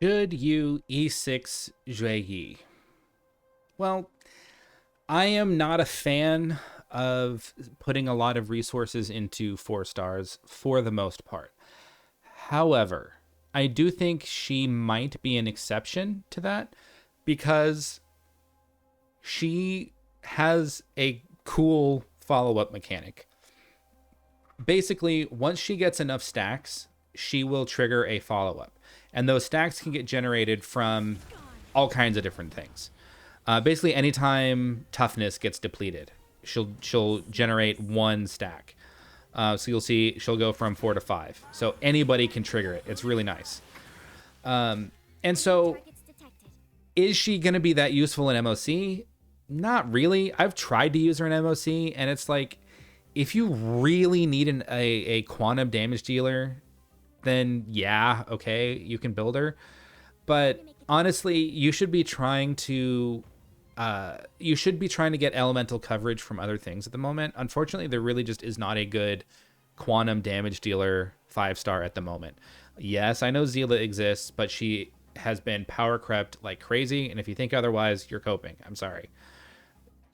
Should you E6 Xueyi? Well, I am not a fan of putting a lot of resources into 4 stars for the most part. However, I do think she might be an exception to that because she has a cool follow up mechanic. Basically, once she gets enough stacks, she will trigger a follow up. And those stacks can get generated from all kinds of different things. Basically, anytime toughness gets depleted, she'll generate 1 stack. So you'll see she'll go from 4 to 5. So anybody can trigger it. It's really nice. And so, is she going to be that useful in MOC? Not really. I've tried to use her in MOC, and it's like, if you really need a quantum damage dealer, then yeah, okay, you can build her. But honestly, you should be trying to get elemental coverage from other things at the moment. Unfortunately, there really just is not a good quantum damage dealer 5 star at the moment. Yes, I know Zila exists, but she has been power crept like crazy, and if you think otherwise, you're coping. I'm sorry.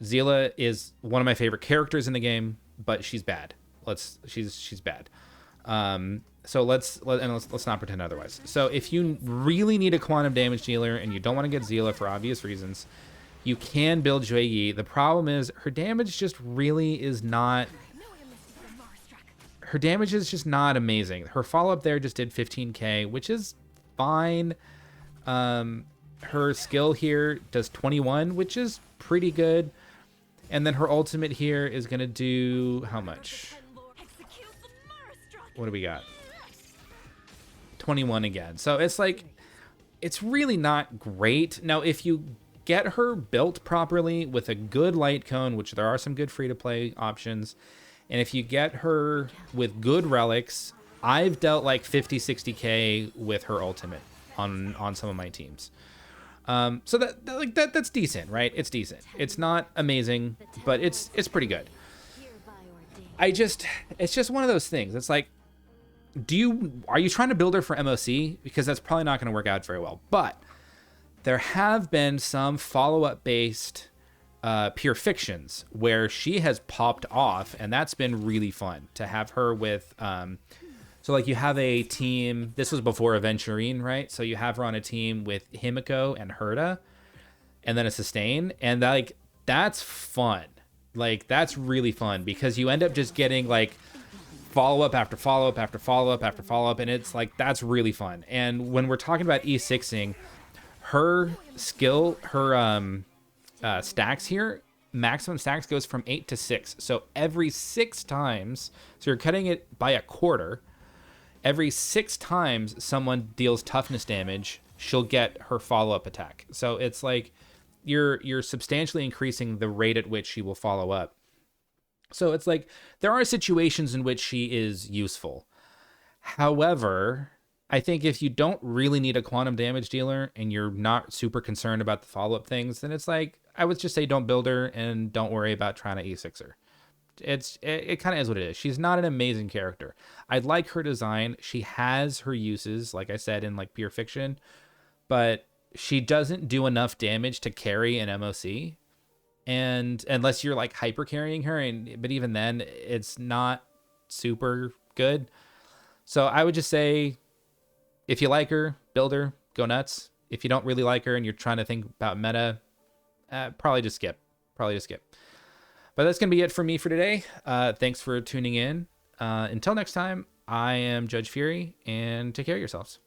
Zila is one of my favorite characters in the game, but she's bad. She's bad. Let's not pretend otherwise. So if you really need a quantum damage dealer and you don't want to get Zila for obvious reasons, you can build Xueyi. The problem is her damage just really is not. Her damage is just not amazing. Her follow up there just did 15k, which is fine. Her skill here does 21, which is pretty good. And then her ultimate here is gonna do how much? What do we got? 21 again. So it's like, it's really not great. Now, if you get her built properly with a good light cone, which there are some good free-to-play options, and if you get her with good relics, I've dealt like 50, 60k with her ultimate on some of my teams. So that's decent, right? It's decent. It's not amazing, but it's pretty good. It's just one of those things. It's like, are you trying to build her for MOC? Because that's probably not going to work out very well. But there have been some follow-up based pure fictions where she has popped off, and that's been really fun to have her with. So like you have a team. This was before Aventurine, right? So you have her on a team with Himiko and Herta, and then a sustain, and that's fun. Like that's really fun because you end up just getting like follow up after follow up after follow up after follow up, and it's like that's really fun. And when we're talking about E6ing, her skill, her stacks here, maximum stacks goes from 8 to 6. So every 6 times, so you're cutting it by a quarter. Every 6 times someone deals toughness damage, she'll get her follow-up attack. So it's like you're substantially increasing the rate at which she will follow up. So it's like there are situations in which she is useful. However, I think if you don't really need a quantum damage dealer and you're not super concerned about the follow-up things, then it's like I would just say don't build her and don't worry about trying to E6 her. It kind of is what it is. She's not an amazing character. I like her design. She has her uses, like I said, in like pure fiction, but she doesn't do enough damage to carry an MOC. And unless you're like hyper carrying her, but even then, it's not super good. So I would just say, if you like her, build her, go nuts. If you don't really like her and you're trying to think about meta, probably just skip. But that's going to be it for me for today. Thanks for tuning in. Until next time, I am Judge Fury, and take care of yourselves.